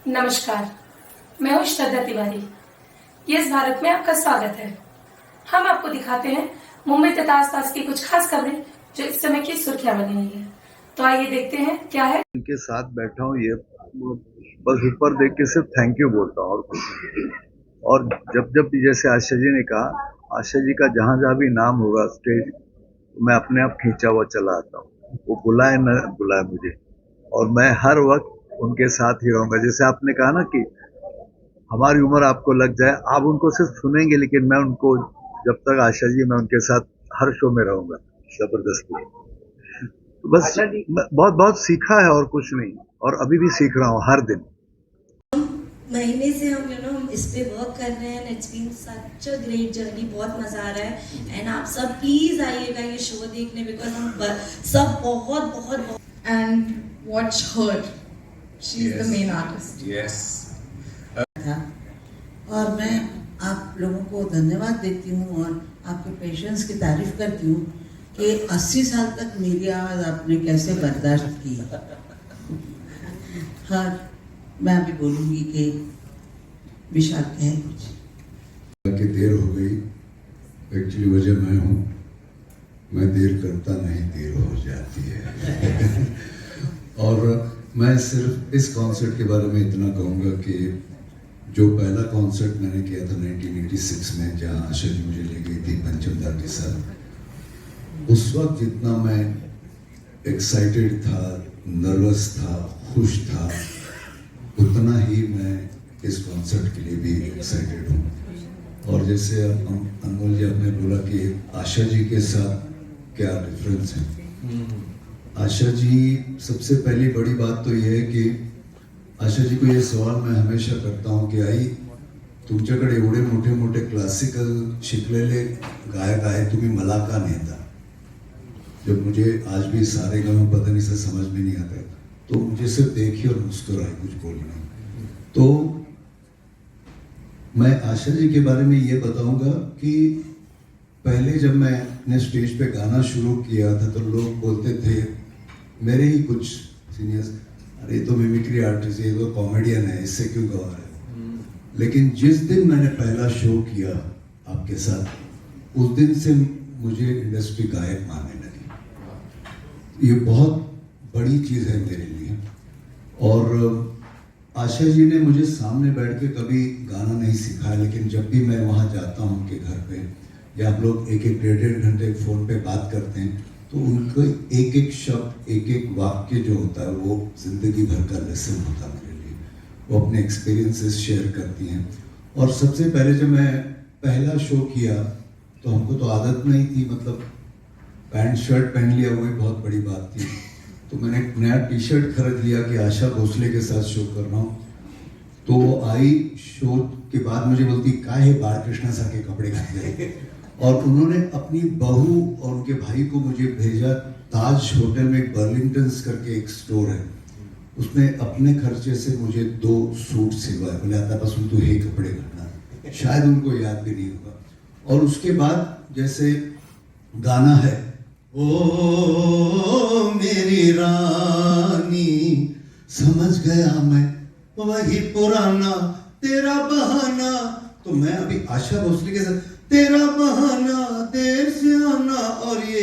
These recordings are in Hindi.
नमस्कार, मैं हूं श्रद्धा तिवारी। यस भारत में आपका स्वागत है। हम आपको दिखाते हैं मुंबई तथा आसपास की कुछ खास खबरें जो इस समय की सुर्खियां बनी हुई है। तो आइए देखते हैं क्या है। उनके साथ बैठा हूँ, ये बस ऊपर देख के सिर्फ थैंक यू बोलता हूँ और कुछ नहीं। और जब भी जैसे आशा जी ने कहा, आशा जी का जहाँ जहाँ भी नाम होगा स्टेज, मैं अपने आप खींचा हुआ चला आता हूँ। वो बुलाए न बुलाए मुझे, और मैं हर वक्त उनके साथ ही रहूंगा। जैसे आपने कहा ना कि हमारी उम्र आपको लग जाए, आप उनको सिर्फ सुनेंगे, लेकिन मैं उनको जब तक आशा जी, मैं उनके साथ हर शो में रहूंगा जबरदस्ती। तो बस बहुत बहुत सीखा है और कुछ नहीं, और अभी भी सीख रहा हूँ हर दिन। महीने से हम इस पे वर्क कर रहे हैं। It's been such a great journey, बहुत मजा आ रहा है। एंड आप सब प्लीज आइएगा ये शो देखने, बिकॉज हम सब बहुत बहुत and watch her. She's the main artist. Yes. था और मैं आप लोगों को धन्यवाद देती हूँ और आपके पेशेंस की तारीफ करती हूँ कि 80 साल तक मेरी आवाज़ आपने कैसे बर्दाश्त की। हाँ, मैं अभी बोलूँगी कि विशाल कहे कुछ। कि देर हो गई, एक्चुअली वजह मैं हूँ, मैं देर करता नहीं, देर हो जाती है। और मैं सिर्फ इस कॉन्सर्ट के बारे में इतना कहूँगा कि जो पहला कॉन्सर्ट मैंने किया था 1986 में, जहाँ आशा जी मुझे ले गई थी पंचमदा के साथ, उस वक्त जितना मैं एक्साइटेड था, नर्वस था, खुश था, उतना ही मैं इस कॉन्सर्ट के लिए भी एक्साइटेड हूँ। और जैसे अनमोल जी आपने बोला कि आशा जी के साथ क्या डिफरेंस है। आशा जी, सबसे पहली बड़ी बात तो ये है कि आशा जी को ये सवाल मैं हमेशा करता हूँ कि आई तुमच्याकडे एवढे मोठे मोठे क्लासिकल शिकलेले गायक आहे, तुम्ही मला का नेता। जब मुझे आज भी सारे गाँव पता नहीं से समझ में नहीं आता, तो मुझे सिर्फ देखी और मुस्कुराई, कुछ बोली नहीं। तो मैं आशा जी के बारे में ये बताऊंगा कि पहले जब मैंने स्टेज पे गाना शुरू किया था तो लोग बोलते थे, मेरे ही कुछ सीनियर्स, अरे तो मिमिक्री आर्टिस्ट, ये तो कॉमेडियन है, इससे क्यों गा रहे हो। लेकिन जिस दिन मैंने पहला शो किया आपके साथ, उस दिन से मुझे इंडस्ट्री गायक मानने लगी। ये बहुत बड़ी चीज़ है मेरे लिए। और आशा जी ने मुझे सामने बैठ के कभी गाना नहीं सिखाया, लेकिन जब भी मैं वहाँ जाता हूँ उनके घर पे, या हम लोग एक एक डेढ़ घंटे फ़ोन पे बात करते हैं, तो उनका एक एक शब्द, एक एक वाक्य जो होता है, वो जिंदगी भर का लेसन होता है मेरे लिए। वो अपने एक्सपीरियंसेस शेयर करती हैं। और सबसे पहले जब मैं पहला शो किया तो हमको तो आदत नहीं थी, मतलब पैंट शर्ट पहन लिया, वही बहुत बड़ी बात थी। तो मैंने एक नया टी शर्ट खरीद लिया कि आशा भोसले के साथ शो कर रहा हूँ। तो वो आई शो के बाद मुझे बोलती, का है बालकृष्ण सा के कपड़े घाते। और उन्होंने अपनी बहू और उनके भाई को मुझे भेजा ताज होटल में, बर्लिंगटन्स करके एक स्टोर है, उसमें अपने खर्चे से मुझे 2 सूट सिलवाए। बोले आतापासून तू हे कपड़े घालना। शायद उनको याद भी नहीं होगा। और उसके बाद जैसे गाना है, ओ मेरी रानी, समझ गया मैं वही पुराना तेरा बहाना। तो मैं अभी आशा भोसले के साथ, तेरा बहाना देर से आना, और ये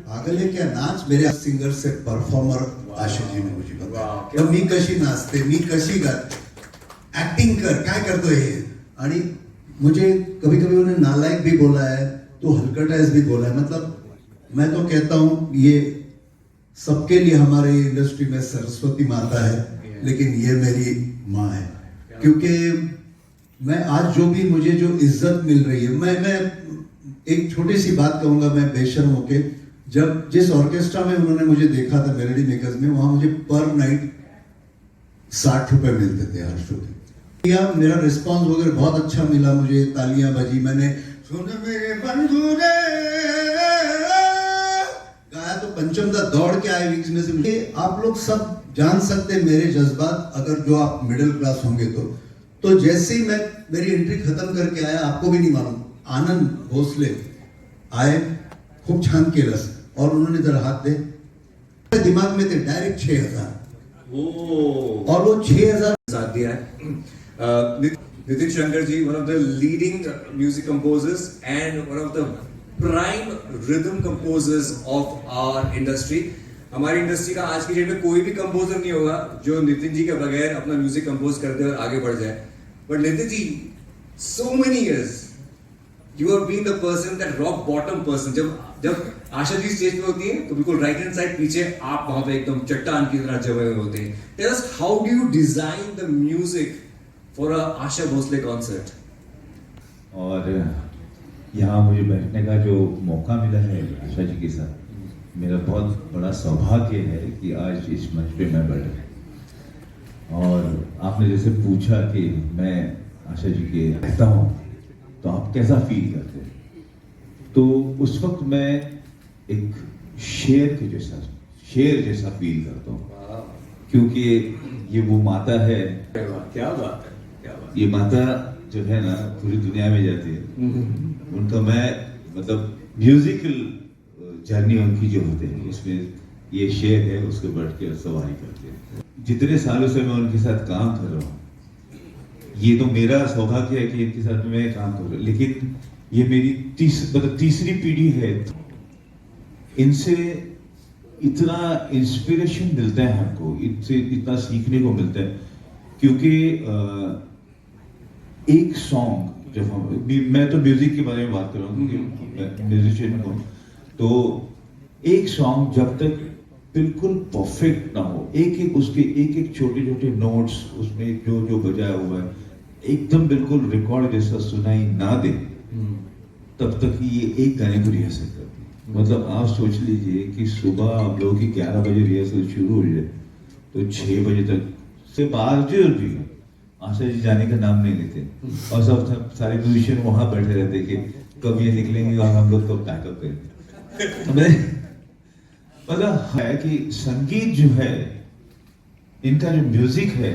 पागल है क्या, नाच। मेरे सिंगर से परफॉर्मर आशा जी ने मुझे बताया, मी कशी नाचते, मी कशी गाते, ऍक्टिंग कर, काय करतो हे। आणि मुझे कभी कभी उन्हें नालायक भी बोला है, तो हलकटाइज भी बोला है। मतलब मैं तो कहता हूँ ये सबके लिए हमारे इंडस्ट्री में सरस्वती माता है, लेकिन ये मेरी माँ है। क्योंकि मैं आज जो भी मुझे जो इज्जत मिल रही है, मैं एक छोटी सी बात कहूंगा, मैं बेशर्म होके, जब जिस ऑर्केस्ट्रा में उन्होंने मुझे देखा था मेलोडी मेकर्स में, वहां मुझे पर नाइट 60 रुपए मिलते थे हर शो के। या मेरा रिस्पॉन्स वगैरह बहुत अच्छा मिला, मुझे तालियां बजी, मैंने सुन मेरे बंधु रे गाया तो पंचमदा दौड़ के आए वीक्स में से। आप लोग सब जान सकते हैं मेरे जज्बात, अगर जो आप मिडिल क्लास होंगे तो जैसे ही मैं मेरी एंट्री खत्म करके आया, आपको भी नहीं मालूम, आनंद भोसले आए, खूप छान केलंस, और उन्होंने जरा हाथ दे, दिमाग में थे डायरेक्ट 6000, और वो 6000 साथ दिया है। Nitin Shankar ji, one of the leading music composers and one of the prime rhythm composers of our industry. हमारी इंडस्ट्री का आज की डेट में कोई भी कंपोजर नहीं होगा जो नितिन जी के बगैर अपना म्यूजिक कंपोज कर दे और आगे बढ़ जाए। But Nitin ji, so many years you have been the person, that rock bottom person. जब आशा जी स्टेज पे होती है तो बिल्कुल राइट हैंड साइड पीछे आप वहां पे एकदम चट्टान की तरह जमे हुए होते हैं। Tell us, how do you design the music for a Asha Bhosle concert? और यहाँ मुझे बैठने का जो मौका मिला है आशा जी के साथ, मेरा बहुत बड़ा सौभाग्य है कि आज इस मंच पे मैं बैठा। और आपने जैसे पूछा कि मैं आशा जी के रहता हूँ तो आप कैसा फील करते हैं, तो उस वक्त मैं एक शेर जैसा फील करता हूँ, क्योंकि ये वो माता है, क्या बात है, क्या बात ये माता जो है ना पूरी दुनिया में जाती है। उनका मैं मतलब म्यूजिकल जर्नी उनकी जो होते हैं उसमें ये शेर है, उसको बढ़ के सवारी करते हैं। जितने सालों से मैं उनके साथ काम कर रहा हूँ, ये तो मेरा सौभाग्य है कि इनके साथ मैं काम कर रहा हूँ, लेकिन ये मेरी तीसरी पीढ़ी है। इनसे इतना इंस्पिरेशन मिलता है हमको, इनसे इतना सीखने को मिलता है, क्योंकि एक सॉन्ग जब मैं तो म्यूजिक के बारे में बात कर रहा हूँ क्योंकि म्यूजिशियन हूँ, तो एक सॉन्ग जब तक बिल्कुल परफेक्ट ना हो, एक एक छोटे छोटे नोट्स उसमें जो बजाया हुआ है एकदम बिल्कुल रिकॉर्ड जैसा सुनाई ना दे, तब तक ये एक गाने को रिहर्सल करती है। मतलब आप सोच लीजिए कि सुबह आप लोगों की 11 बजे रिहर्सल शुरू हो जाए तो 6 बजे तक से बावजूद भी आशा जी जाने का नाम नहीं लेते, और सब सारे म्यूजिशियन वहां बैठे रहते कि कब ये निकलेंगे और हम लोग कब बैकअप करेंगे। मतलब है कि संगीत जो है, इनका जो म्यूजिक है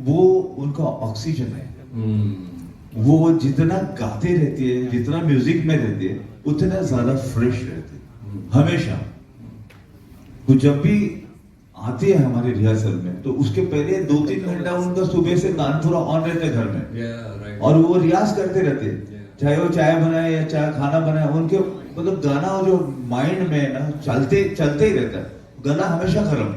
वो उनका ऑक्सीजन है। वो जितना गाते रहते हैं, जितना म्यूजिक में रहते हैं, उतना ज्यादा फ्रेश रहते हैं हमेशा। वो जब भी आते हैं हमारे रिहर्सल में तो उसके पहले 2-3 घंटा उनका सुबह से गान पूरा ऑन रहता है घर में, और वो रियाज करते रहते हैं, चाहे वो चाय बनाए या चाहे खाना बनाए, उनके मतलब गाना जो माइंड में ना चलते ही रहता है, गाना हमेशा खत्म।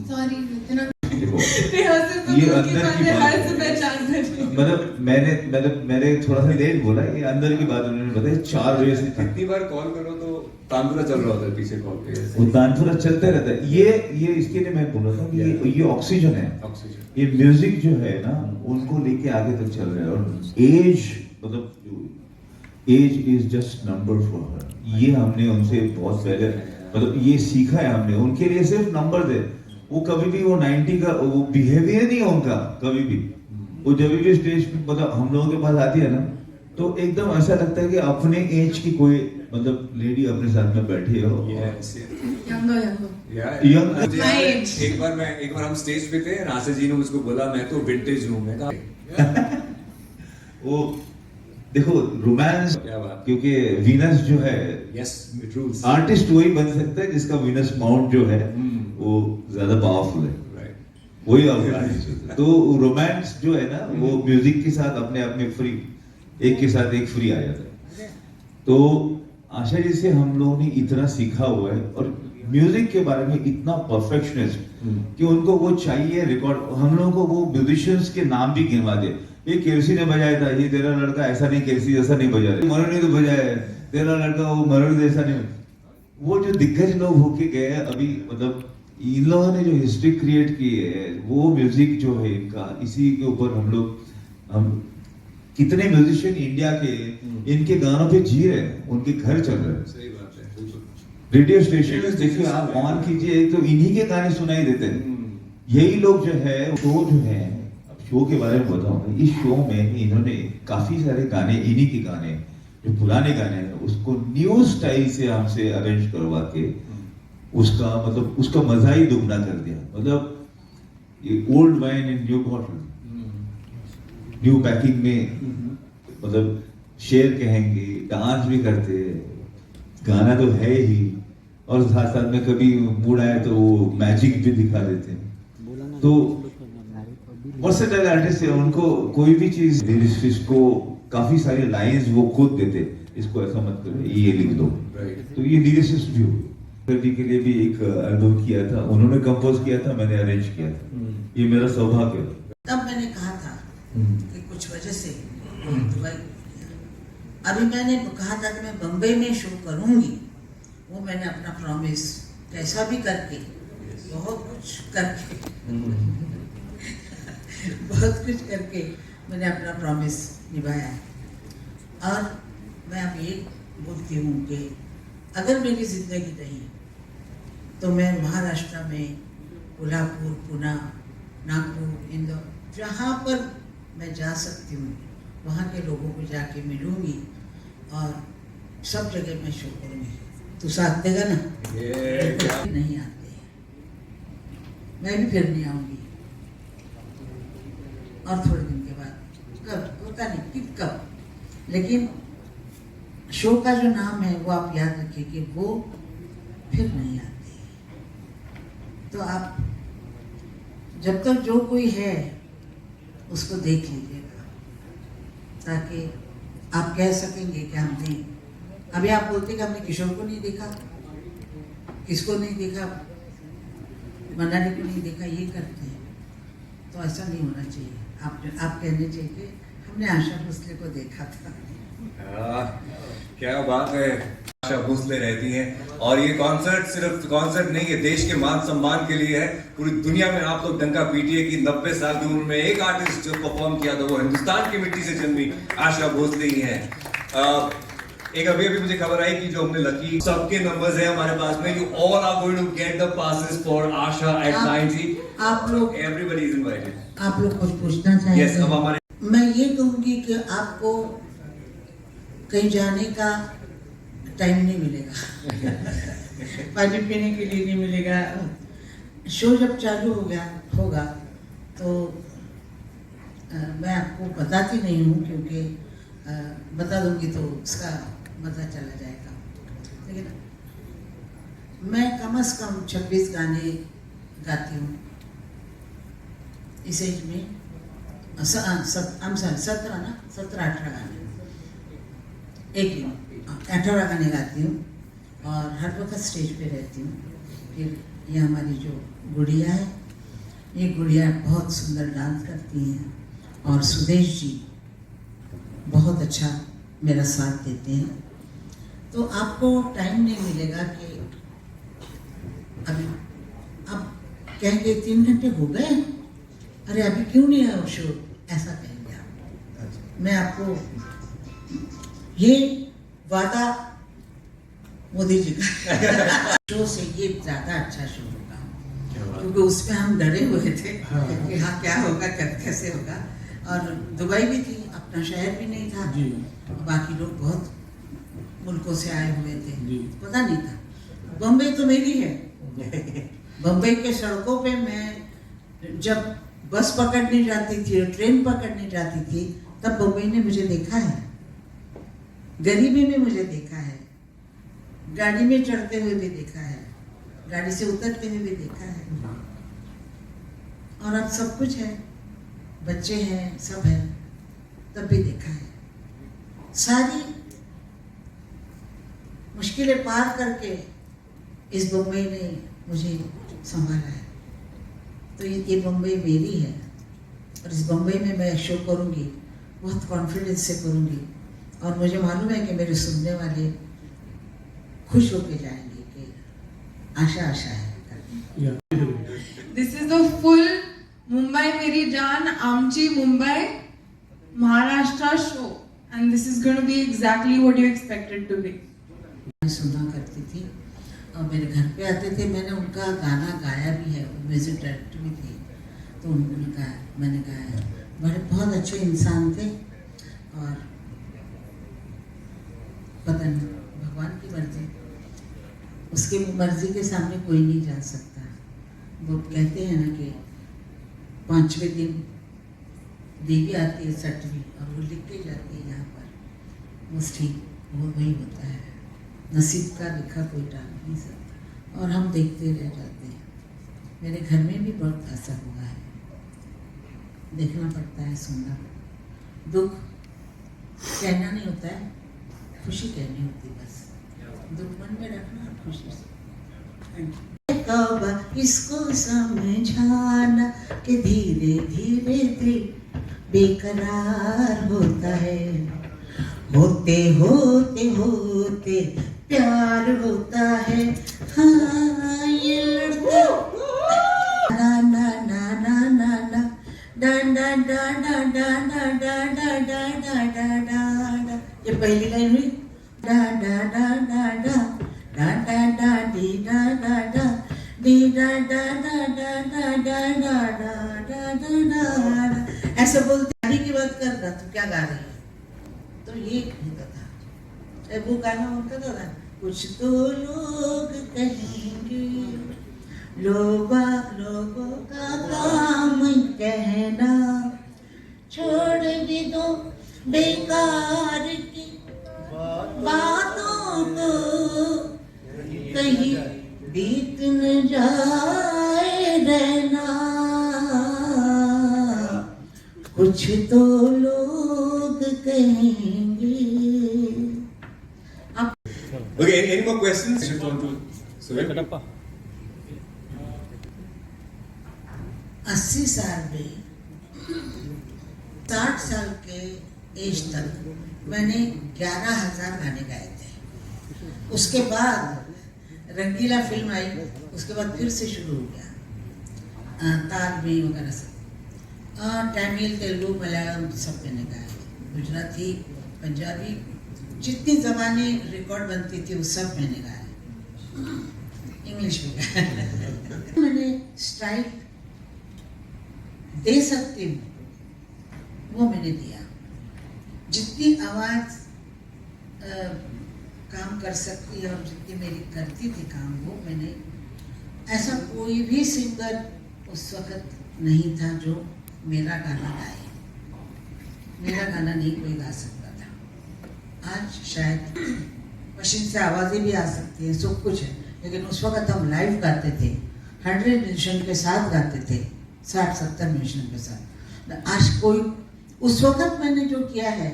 Sorry, नितिन, देखो रिहर्सल ये अंदर की बात से पहचान कर मतलब मैंने थोड़ा सा लेट बोला, ये अंदर की बात उन्होंने बताई। 4 बजे से कितनी बार कॉल करो तो तानपुरा चल रहा होता है पीछे कॉल पे, वो तानपुरा चलते रहता है। ये इसके लिए मैं बोल रहा था कि ये ऑक्सीजन है, ऑक्सीजन। ये म्यूजिक जो है ना उनको लेके आगे तक चल रहा है। और एज मतलब age is just number for her. ये हमने उनसे बहुत पहले मतलब ये सीखा है हमने, उनके लिए सिर्फ नंबर दे। वो कभी भी वो 90 का वो बिहेवियर नहीं है उनका कभी भी। वो जब भी स्टेज पे मतलब हम लोगों के पास आती है ना तो एकदम ऐसा लगता है कि अपने एज की कोई मतलब लेडी अपने साथ में बैठी हो। एक बार हम स्टेज पे थे, राशि जी ने मुझको बोला मैं तो विंटेज हूँ। मैं कहा वो देखो रोमांस, क्या बात। क्योंकि वीनस जो है यस, इट रूल्स। आर्टिस्ट वही बन सकता है जिसका वीनस माउंट जो है वो ज्यादा पावरफुल है, वही आर्टिस्ट होता है। तो रोमांस जो है ना वो म्यूजिक के साथ अपने आप में फ्री, एक के साथ एक फ्री आ जाता है। तो आशा जी से हम लोगों ने इतना सीखा हुआ है, और म्यूजिक के बारे में इतना परफेक्शनिस्ट कि उनको वो चाहिए रिकॉर्ड। हम लोगों को वो म्यूजिशियंस के नाम भी गिनवा दे, ये केरसी ने बजाया था, ये तेरा लड़का ऐसा नहीं केरसी जैसा नहीं बजा रहे, मरुण ने तो बजाया है, तेरा लड़का वो मरुण जैसा नहीं। वो जो दिग्गज लोग होके गए अभी, मतलब इन लोगों ने जो हिस्ट्री क्रिएट की है, वो म्यूजिक जो है इनका, इसी के ऊपर हम कितने म्यूजिशियन इंडिया के इनके गानों पे जी रहे हैं, उनके घर चल रहे हैं। सही बात है। रेडियो स्टेशन देखिए आप ऑन कीजिए तो इन्हीं के गाने सुनाई देते हैं। यही लोग जो है शो जो है, अब शो के बारे में बताऊं, इस शो में इन्होंने काफी सारे गाने, इन्हीं के गाने जो पुराने गाने हैं उसको न्यू स्टाइल से हमसे अरेंज करवा के उसका मतलब उसका मजा ही दुगना कर दिया। मतलब ये old wine in new bottle, new packing में, मतलब शेर कहेंगे, डांस भी करते हैं, गाना तो है ही, और साथ साथ में कभी मूड आए तो वो मैजिक भी दिखा देते हैं। तो वर्सेटाइल आर्टिस्ट है, उनको कोई भी चीज लिरिसिस्ट को काफी सारे लाइंस वो खुद देते, इसको ऐसा मत करो, ये लिख दो। तो ये लिरिसिस्ट भी हो। करदी के लिए भी एक एल्बम किया था, उन्होंने कंपोज किया था, मैंने अरेंज किया था। ये मेरा सौभाग्य था। तब मैंने कहा था कि कुछ वजह से दुबई, अभी मैंने कहा था कि मैं बम्बई में शो करूंगी, वो मैंने अपना प्रॉमिस कैसा भी करके, बहुत कुछ करके बहुत कुछ करके मैंने अपना प्रॉमिस निभाया है। और मैं अब ये बोलती हूँ कि अगर मेरी जिंदगी रही तो मैं महाराष्ट्र में कोल्हापुर, पुणे, नागपुर, इंदौर, जहाँ पर मैं जा सकती हूँ वहाँ के लोगों को जाके मिलूंगी और सब जगह मैं शो करूँगी। तू साथ देगा ना? नहीं आते, मैं भी फिर नहीं आऊँगी। और थोड़े दिन के बाद कब पता नहीं कि कब, लेकिन शो का जो नाम है वो आप याद रखिए कि वो फिर नहीं आते। तो आप जब तक जो कोई है उसको देख लीजिएगा, ताकि आप कह सकेंगे कि हमने, अभी आप बोलते कि हमने किशोर को नहीं देखा, किसको नहीं देखा, मनाली को नहीं देखा, ये करते हैं। तो ऐसा नहीं होना चाहिए। आप कहने चाहिए कि हमने आशा भोसले को देखा था। क्या बात है, आशा भोसले रहती हैं। और ये कॉन्सर्ट सिर्फ कॉन्सर्ट नहीं है, देश के मान सम्मान के लिए है। पूरी दुनिया में आप लोग डंका पीटिए कि 90 साल की उम्र में एक आर्टिस्ट जो परफॉर्म किया था वो हिंदुस्तान की मिट्टी से जन्मी आशा भोसले ही है। एक अभी मुझे खबर आई कि जो हमने लकी सबके नंबर्स हैं हमारे पास में, you all are going to get the passes for Asha at 90। आप लोग, एवरीबॉडी इज इनवाइटेड। आप लोग कुछ पूछना चाहेंगे? यस, अब हमारे, मैं ये कहूंगी कि आपको कहीं जाने का टाइम नहीं मिलेगा, पानी पीने के लिए नहीं मिलेगा। शो जब चालू होगा तो मैं आपको बताती नहीं हूँ, क्योंकि बता दूंगी तो उसका मज़ा चला जाएगा। लेकिन मैं कम से कम 26 गाने गाती हूँ इस एज में। 17-18 गाने, एक 18 गाने गाती हूँ और हर वक्त स्टेज पे रहती हूँ। फिर ये हमारी जो गुड़िया है, ये गुड़िया बहुत सुंदर डांस करती हैं और सुदेश जी बहुत अच्छा मेरा साथ देते हैं। तो आपको टाइम नहीं मिलेगा कि अभी आप कहेंगे 3 घंटे हो गए, अरे अभी क्यों नहीं है शो, ऐसा कहेंगे आप। मैं आपको ये वादा मोदी जी का शो से ये ज्यादा अच्छा शो होगा, क्योंकि उसमें हम डरे हुए थे कि हाँ क्या होगा, कैसे होगा। और दुबई भी थी, अपना शहर भी नहीं था, बाकी लोग बहुत मुल्कों से आए हुए थे, पता नहीं था। बम्बई तो मेरी है। बम्बई के सड़कों पे मैं जब बस पकड़ने जाती थी और ट्रेन पकड़ने जाती थी, तब बम्बई ने मुझे देखा है, गरीबी में मुझे देखा है, गाड़ी में चढ़ते हुए भी देखा है, गाड़ी से उतरते हुए भी देखा है। और अब सब कुछ है, बच्चे हैं, सब है, तब भी देखा है। सारी मुश्किलें पार करके इस बम्बई ने मुझे संभाला है। तो ये बम्बई मेरी है और इस बम्बई में मैं शो करूँगी, बहुत कॉन्फिडेंस से करूँगी। और मुझे मालूम है कि मेरे सुनने वाले खुश होके जाएंगे कि आशा है। This is the full Mumbai Meri Jaan Amchi Mumbai Maharashtra show, and this is going to be exactly what you expected to be. मैं सुना करती थी और मेरे घर पे आते थे, मैंने उनका गाना गाया भी है, म्यूजिक डायरेक्टर भी थे, तो उन्होंने गाया, मैंने गाया। बड़े बहुत अच्छे इंसान थे और पता नहीं भगवान की मर्जी, उसकी मर्जी के सामने कोई नहीं जा सकता। वो कहते हैं ना कि 5वें दिन देवी आती है सटवी और वो लिख के जाती है यहाँ पर, बस ठीक वो वही होता है। नसीब का लिखा कोई टाल नहीं सकता और हम देखते रह जाते हैं। मेरे घर में भी बहुत ऐसा हुआ है। देखना पड़ता है, सुनना पड़ता है। दुख कहना नहीं होता है, खुशी कहनी होती है बस। दुख मन में रखना और खुशी से। तौबा इसको समझाना कि धीरे धीरे दिल बेकरार होता है, होते होते होते प्यार होता है। हाँ ये लड़का ना ना ना ना ना ना डा डा डा डा डा डा डा डा डा डा डा डा। ये पहली लाइन हुई। डा डा डा डा डा डा डा डा डी डा डा डा डी डा डा डा डा डा डा डा डा डा डा। ऐसे बोलते गाड़ी की बात कर रहा तो क्या गा रही है, तो ये होता था। वो गाना उनका था, कुछ तो लोग कहेंगे, लोगों का काम कहना, छोड़ भी दो बेकार की बातों को, कहीं बीत न जाए रहना, कुछ तो लोग कहेंगे। Okay, any more questions? Just want to Suvin? 80 साल में 60 साल के एज तक मैंने 11,000 गाने गाए थे। उसके बाद रंगीला फिल्म आई, उसके बाद फिर से शुरू हो गया तालवी वगैरह सब। तमिल, तेलुगु, मलयालम सब मैंने गाए, गुजराती, पंजाबी, जितनी ज़बानें रिकॉर्ड बनती थी वो सब मैंने गाए, इंग्लिश भी गाए। मैंने स्टाइल दे सकती हूँ वो मैंने दिया, जितनी आवाज़ काम कर सकती है और जितनी मेरी करती थी काम वो मैंने। ऐसा कोई भी सिंगर उस वक़्त नहीं था जो मेरा गाना गाए, मेरा गाना नहीं कोई गा सकता था। आज शायद मशीन से आवाज़ें भी आ सकती हैं, सब कुछ है, लेकिन उस वक़्त हम लाइव गाते थे, 100 म्यूजिशियन के साथ गाते थे, 60-70 म्यूजिशियन के साथ। आज कोई उस वक़्त मैंने जो किया है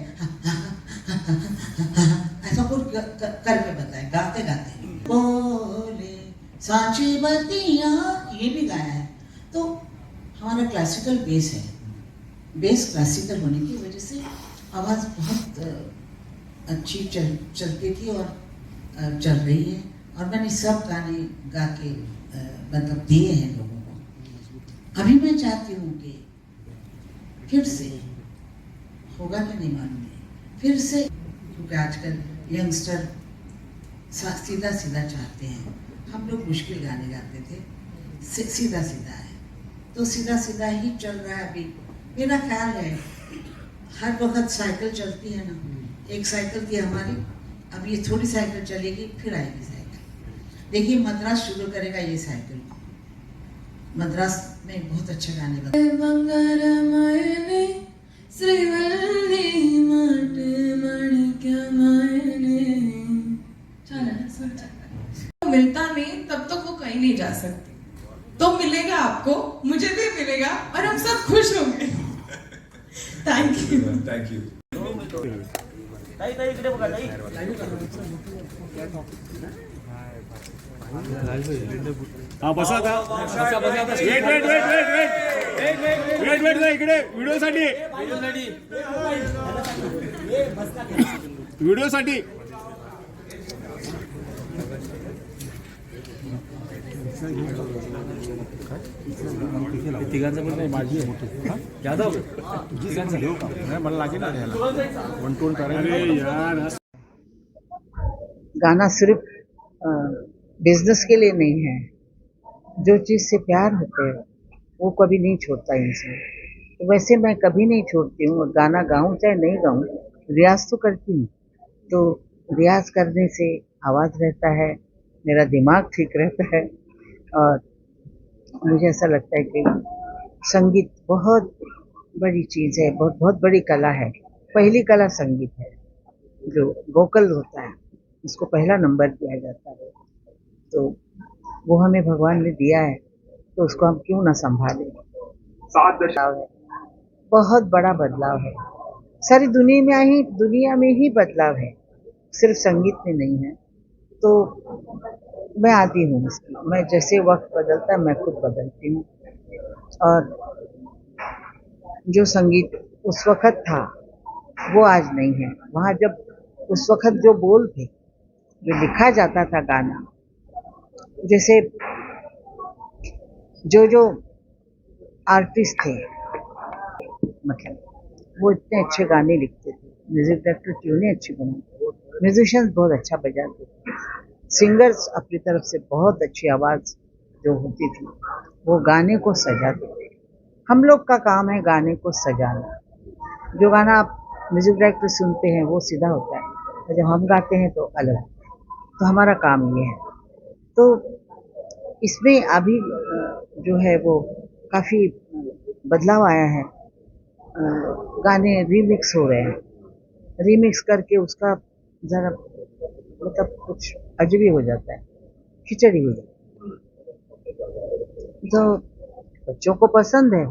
ऐसा कुछ करके बताए, गाते गाते बोले सांची बतिया, ये भी गाया है। तो हमारा क्लासिकल बेस है, बेस क्लासिकल होने की वजह से आवाज़ बहुत अच्छी चलती थी और चल रही है। और मैंने सब गाने गा के मतलब दिए हैं लोगों को। अभी मैं चाहती हूँ कि फिर से होगा कि नहीं मालूम है, फिर से, क्योंकि आजकल यंगस्टर सीधा सीधा चाहते हैं। हम लोग मुश्किल गाने गाते थे, सीधा सीधा है, तो सीधा सीधा ही चल रहा है अभी। मेरा ख्याल है हर वक्त साइकिल चलती है ना, एक साइकिल थी हमारी, अब ये थोड़ी साइकिल चलेगी, फिर आएगी साइकिल। देखिए मद्रास शुरू करेगा ये साइकिल, मद्रास में बहुत अच्छे गाने बनते मिलता नहीं तब तक वो कहीं नहीं जा सकती, तो मिलेगा आपको, मुझे भी मिलेगा और हम सब खुश होंगे। Thank you. Thank you. हा बसा आता वेट इकडे व्हिडिओसाठी तिघांचं पण नाही, माझी आहे यादव तिघांचं घेऊ का नाही, मला लागेल ना याला वन टोन करायला। गाना सिर्फ बिजनेस के लिए नहीं है, जो चीज़ से प्यार होते हैं वो कभी नहीं छोड़ता इंसान। तो वैसे मैं कभी नहीं छोड़ती हूँ, गाना गाऊँ चाहे नहीं गाऊँ, रियाज तो करती हूँ। तो रियाज करने से आवाज़ रहता है, मेरा दिमाग ठीक रहता है, और मुझे ऐसा लगता है कि संगीत बहुत बड़ी चीज़ है, बहुत बहुत बड़ी कला है। पहली कला संगीत है, जो वोकल होता है उसको पहला नंबर दिया जाता है। तो वो हमें भगवान ने दिया है, तो उसको हम क्यों ना संभालें। 7 दशक है, बहुत बड़ा बदलाव है। सारी दुनिया में ही बदलाव है, सिर्फ संगीत में नहीं है। तो मैं आदी हूँ इसकी, मैं जैसे वक्त बदलता है मैं खुद बदलती हूँ। और जो संगीत उस वक्त था वो आज नहीं है। वहाँ जब उस वक्त जो बोल थे, जो लिखा जाता था गाना, जैसे जो आर्टिस्ट थे, मतलब वो इतने अच्छे गाने लिखते थे, म्यूजिक डायरेक्टर ट्यूनें अच्छी बनाते, म्यूजिशियंस बहुत अच्छा बजाते थे, सिंगर्स अपनी तरफ से बहुत अच्छी आवाज़ जो होती थी वो गाने को सजाते थे। हम लोग का काम है गाने को सजाना। जो गाना आप म्यूजिक डायरेक्टर सुनते हैं वो सीधा होता है, और जब हम गाते हैं तो अलग। तो हमारा काम ये है। तो इसमें अभी जो है वो काफ़ी बदलाव आया है। गाने रीमिक्स हो रहे हैं, रीमिक्स करके उसका ज़रा मतलब कुछ अजब ही हो जाता है, खिचड़ी हो जाती है। तो बच्चों को पसंद है,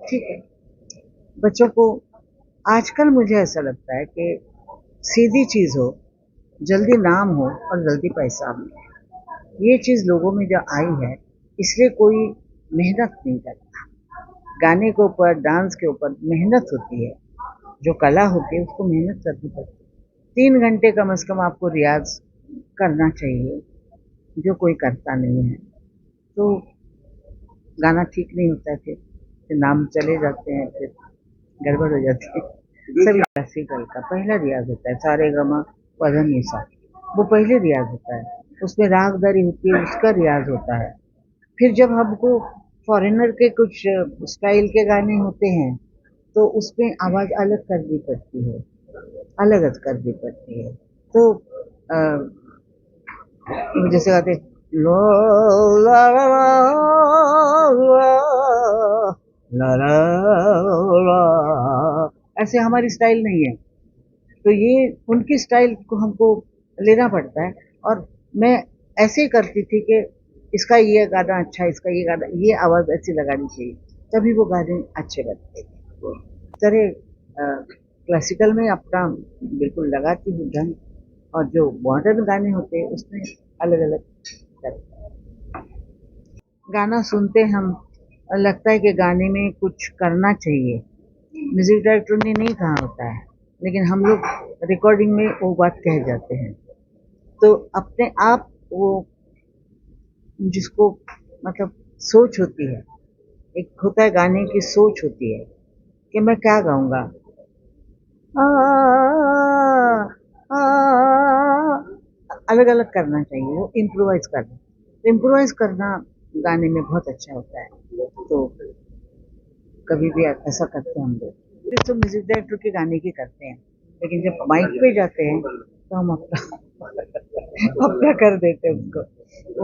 ठीक है। बच्चों को आजकल मुझे ऐसा लगता है कि सीधी चीज़ हो, जल्दी नाम हो और जल्दी पैसा मिले, ये चीज़ लोगों में जो आई है, इसलिए कोई मेहनत नहीं करता। गाने के ऊपर, डांस के ऊपर मेहनत होती है, जो कला होती है उसको मेहनत करनी पड़ती है। 3 घंटे कम से कम आपको रियाज करना चाहिए, जो कोई करता नहीं है। तो गाना ठीक नहीं होता, फिर नाम चले जाते हैं, फिर गड़बड़ हो जाती है। सभी क्लासिकल का पहला रियाज होता है, सारेगामा पधा निसा, वो पहले रियाज होता है, उसमें रागदारी होती है, उसका रियाज होता है। फिर जब हमको फॉरेनर के कुछ स्टाइल के गाने होते हैं तो उसमें आवाज़ अलग करनी पड़ती है, अलग करनी पड़ती है। तो जैसे गाते लो ला ला ला ला ला, ऐसे हमारी स्टाइल नहीं है। तो ये उनकी स्टाइल को हमको लेना पड़ता है। और मैं ऐसे करती थी कि इसका ये गाना अच्छा, इसका ये गाना, ये आवाज़ ऐसी लगानी चाहिए, तभी वो गाने अच्छे बनते थे। तरह क्लासिकल में अपना बिल्कुल लगाती हूँ ढंग, और जो मॉडर्न गाने होते हैं उसमें अलग अलग गाना सुनते हम लगता है कि गाने में कुछ करना चाहिए। म्यूजिक डायरेक्टर ने नहीं कहा होता है, लेकिन हम लोग रिकॉर्डिंग में वो बात कह जाते हैं। तो अपने आप वो जिसको मतलब सोच होती है, एक होता है गाने की सोच होती है कि मैं क्या गाऊंगा, अलग अलग करना चाहिए, वो इम्प्रोवाइज करना। इम्प्रोवाइज करना गाने में बहुत अच्छा होता है। तो कभी भी ऐसा करते हैं हम लोग। तो म्यूजिक डायरेक्टर के गाने की करते हैं, लेकिन जब माइक पे जाते हैं तो हम अपना कर देते हैं उसको।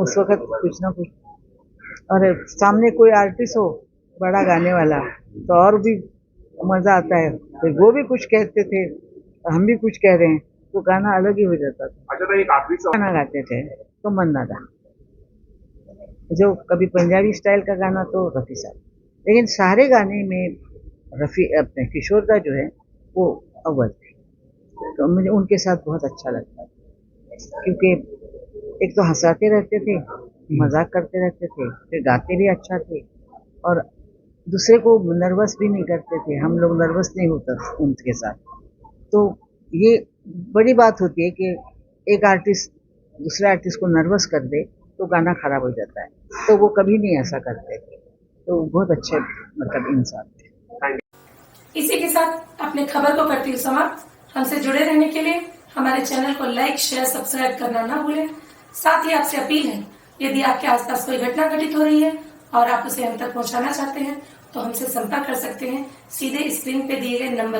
उस वक्त कुछ ना कुछ, और सामने कोई आर्टिस्ट हो बड़ा गाने वाला तो और भी मज़ा आता है। तो वो भी कुछ कहते थे, हम भी कुछ कह रहे हैं, तो गाना अलग ही हो जाता था। अच्छा, एक आखिरी गाना गाते थे तो मन्ना दा, जो कभी पंजाबी स्टाइल का गाना तो रफ़ी साहब, लेकिन सारे गाने में रफ़ी अपने किशोर दा जो है वो अव्वल थे। तो मुझे उनके साथ बहुत अच्छा लगता था, क्योंकि एक तो हंसाते रहते थे, मजाक करते रहते थे, फिर गाते भी अच्छा थे, और दूसरे को नर्वस भी नहीं करते थे। हम लोग नर्वस नहीं होता उनके साथ। तो ये बड़ी बात होती है कि एक आर्टिस्ट दूसरे आर्टिस्ट को नर्वस कर दे तो गाना खराब हो जाता है, तो वो कभी नहीं ऐसा करते थे। तो बहुत अच्छे मतलब इंसान थे। इसी के साथ अपने खबर को करती हूँ समाप्त। हमसे जुड़े रहने के लिए हमारे चैनल को लाइक, शेयर, सब्सक्राइब करना ना भूलें। साथ ही आपसे अपील है, यदि आपके आसपास कोई घटना घटित हो रही है और आप उसे हम तक पहुंचाना चाहते हैं तो हमसे संपर्क कर सकते हैं सीधे स्क्रीन पे दिए गए नंबर